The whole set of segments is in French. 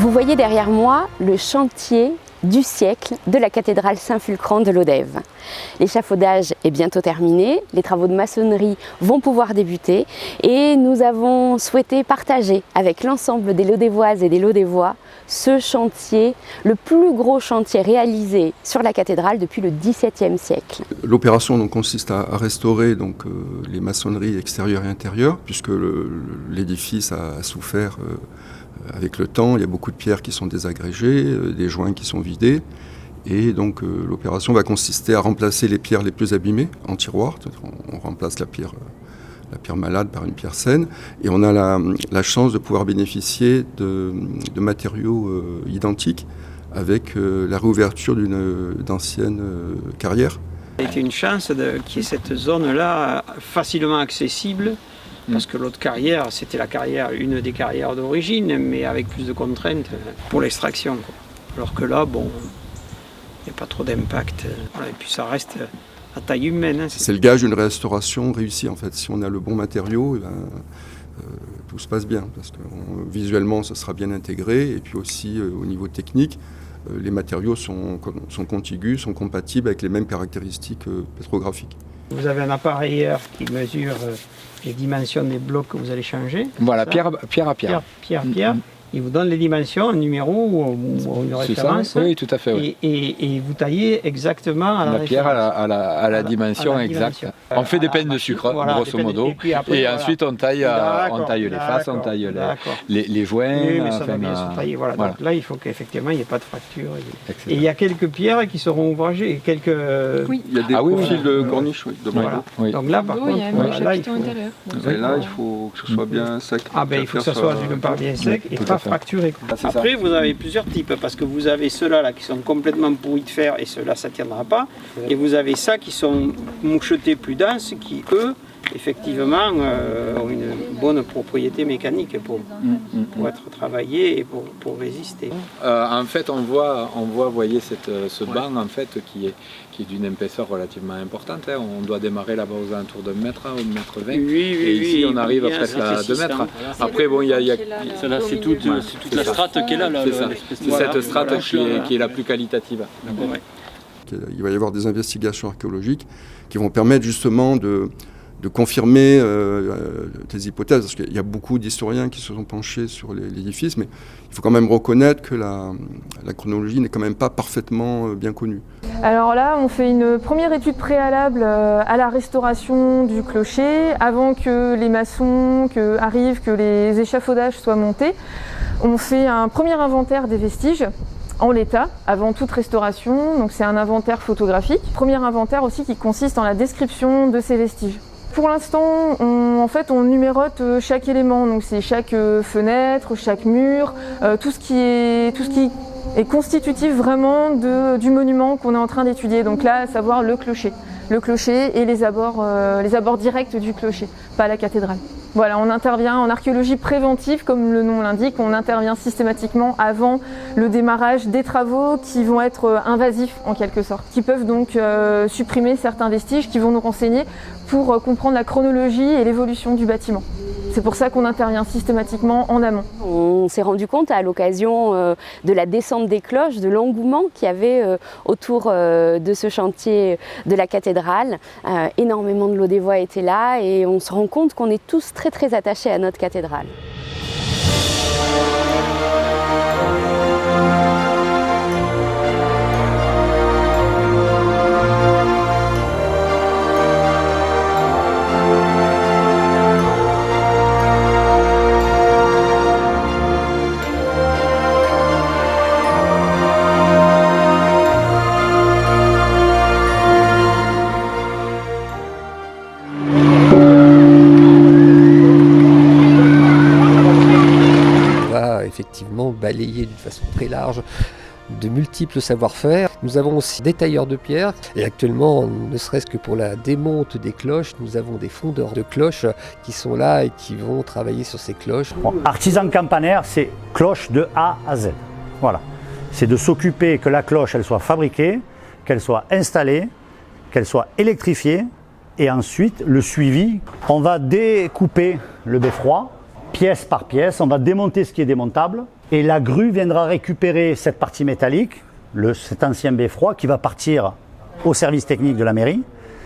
Vous voyez derrière moi le chantier du siècle de la cathédrale Saint-Fulcran de Lodève. L'échafaudage est bientôt terminé, les travaux de maçonnerie vont pouvoir débuter et nous avons souhaité partager avec l'ensemble des Lodévoises et des Lodévois ce chantier, le plus gros chantier réalisé sur la cathédrale depuis le XVIIe siècle. L'opération donc, consiste à restaurer donc, les maçonneries extérieures et intérieures, puisque l'édifice a souffert avec le temps. Il y a beaucoup de pierres qui sont désagrégées, des joints qui sont vidés. Et donc l'opération va consister à remplacer les pierres les plus abîmées en tiroir. On remplace la pierre malade par une pierre saine. Et on a la chance de pouvoir bénéficier de matériaux identiques avec la réouverture d'anciennes carrières. C'était une chance qu'il y ait cette zone-là facilement accessible. Parce que l'autre carrière, c'était une des carrières d'origine, mais avec plus de contraintes pour l'extraction. Alors que là, bon, il n'y a pas trop d'impact. Voilà, et puis ça reste à taille humaine. C'est le gage d'une restauration réussie en fait. Si on a le bon matériau, tout se passe bien. Parce que visuellement, ça sera bien intégré. Et puis aussi au niveau technique, les matériaux sont contigus, sont compatibles avec les mêmes caractéristiques pétrographiques. Vous avez un appareilleur qui mesure les dimensions des blocs que vous allez changer. Voilà, pierre à pierre. Il vous donne les dimensions, un numéro ou une référence. Oui, tout à fait. Oui. Et vous taillez exactement à la pierre à la dimension exacte. On fait des peines de sucre, voilà, grosso modo. Et ensuite, on taille les faces, on taille les joints. Oui, mais ça doit bien se tailler. Voilà. Donc là, il faut qu'effectivement, il n'y ait pas de fracture. Et il y a quelques pierres qui seront ouvragées. Oui. Il y a des profils de corniche, voilà. Donc là, par contre, là, il faut que ce soit bien sec. Il faut que ce soit d'une part bien sec et pas fracturé. Après, vous avez plusieurs types, parce que vous avez ceux-là qui sont complètement pourris de fer et ceux-là, ça ne tiendra pas. Et vous avez ça qui sont mouchetés plus denses, qui, eux, effectivement, ont une bonne propriété mécanique pour être travaillés et pour résister. En fait, on voit, voyez, ce banc en fait, qui est d'une épaisseur relativement importante. Hein. On doit démarrer là-bas aux alentours d'un mètre, 1 mètre 20. Et ici, on arrive presque à 2 mètres. Après, bon, il y a c'est toute la strate qui est là. C'est ça. C'est cette strate qui est la plus qualitative. Il va y avoir des investigations archéologiques qui vont permettre justement de confirmer des hypothèses, parce qu'il y a beaucoup d'historiens qui se sont penchés sur l'édifice, mais il faut quand même reconnaître que la chronologie n'est quand même pas parfaitement bien connue. Alors là, on fait une première étude préalable à la restauration du clocher, avant que les maçons arrivent, que les échafaudages soient montés. On fait un premier inventaire des vestiges, en l'état, avant toute restauration, donc c'est un inventaire photographique. Premier inventaire aussi qui consiste en la description de ces vestiges. Pour l'instant, on numérote chaque élément, donc c'est chaque fenêtre, chaque mur, tout ce qui est constitutif vraiment du monument qu'on est en train d'étudier. Donc là, à savoir le clocher et les abords directs du clocher, pas la cathédrale. Voilà, on intervient en archéologie préventive, comme le nom l'indique, on intervient systématiquement avant le démarrage des travaux qui vont être invasifs en quelque sorte, qui peuvent donc supprimer certains vestiges qui vont nous renseigner pour comprendre la chronologie et l'évolution du bâtiment. C'est pour ça qu'on intervient systématiquement en amont. On s'est rendu compte à l'occasion de la descente des cloches, de l'engouement qu'il y avait autour de ce chantier de la cathédrale. Énormément de Lodévois étaient là et on se rend compte qu'on est tous très très attachés à notre cathédrale. Effectivement balayé d'une façon très large de multiples savoir-faire. Nous avons aussi des tailleurs de pierre et actuellement, ne serait-ce que pour la démonte des cloches, nous avons des fondeurs de cloches qui sont là et qui vont travailler sur ces cloches. Bon, artisan campanaire, c'est cloche de A à Z. Voilà. C'est de s'occuper que la cloche elle soit fabriquée, qu'elle soit installée, qu'elle soit électrifiée et ensuite le suivi. On va découper le beffroi pièce par pièce, on va démonter ce qui est démontable et la grue viendra récupérer cette partie métallique, cet ancien beffroi qui va partir au service technique de la mairie.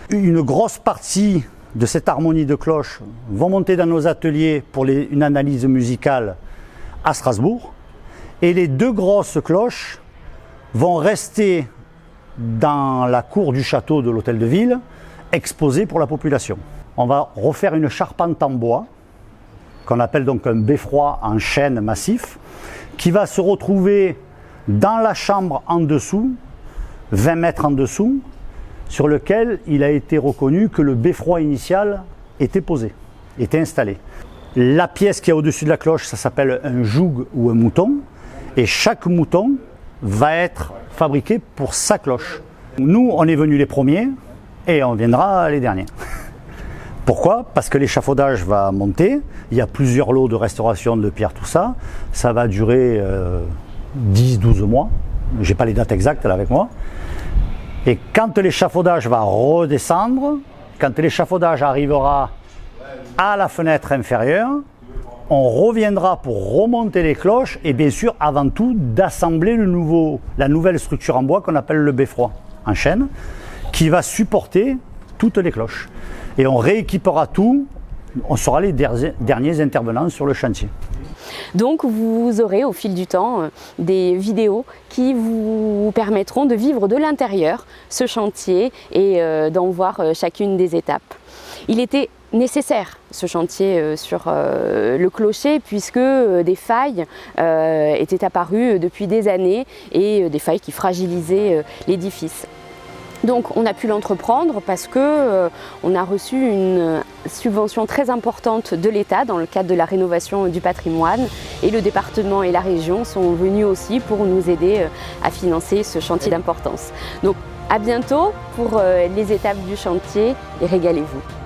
Une grosse partie de cette harmonie de cloches vont monter dans nos ateliers pour une analyse musicale à Strasbourg et les 2 grosses cloches vont rester dans la cour du château de l'hôtel de ville, exposées pour la population. On va refaire une charpente en bois, qu'on appelle donc un beffroi en chêne massif, qui va se retrouver dans la chambre en dessous, 20 mètres en dessous, sur lequel il a été reconnu que le beffroi initial était posé, était installé. La pièce qui est au-dessus de la cloche, ça s'appelle un joug ou un mouton, et chaque mouton va être fabriqué pour sa cloche. Nous, on est venus les premiers et on viendra les derniers. Pourquoi? Parce que l'échafaudage va monter, il y a plusieurs lots de restauration de pierre, tout ça. Ça va durer 10-12 mois, je n'ai pas les dates exactes là avec moi. Et quand l'échafaudage va redescendre, quand l'échafaudage arrivera à la fenêtre inférieure, on reviendra pour remonter les cloches et bien sûr avant tout d'assembler la nouvelle structure en bois qu'on appelle le beffroi en chêne qui va supporter toutes les cloches. Et on rééquipera tout, on sera les derniers intervenants sur le chantier. Donc vous aurez au fil du temps des vidéos qui vous permettront de vivre de l'intérieur ce chantier et d'en voir chacune des étapes. Il était nécessaire ce chantier sur le clocher puisque des failles étaient apparues depuis des années et des failles qui fragilisaient l'édifice. Donc on a pu l'entreprendre parce que on a reçu une subvention très importante de l'État dans le cadre de la rénovation du patrimoine et le département et la région sont venus aussi pour nous aider à financer ce chantier d'importance. Donc à bientôt pour les étapes du chantier et régalez-vous.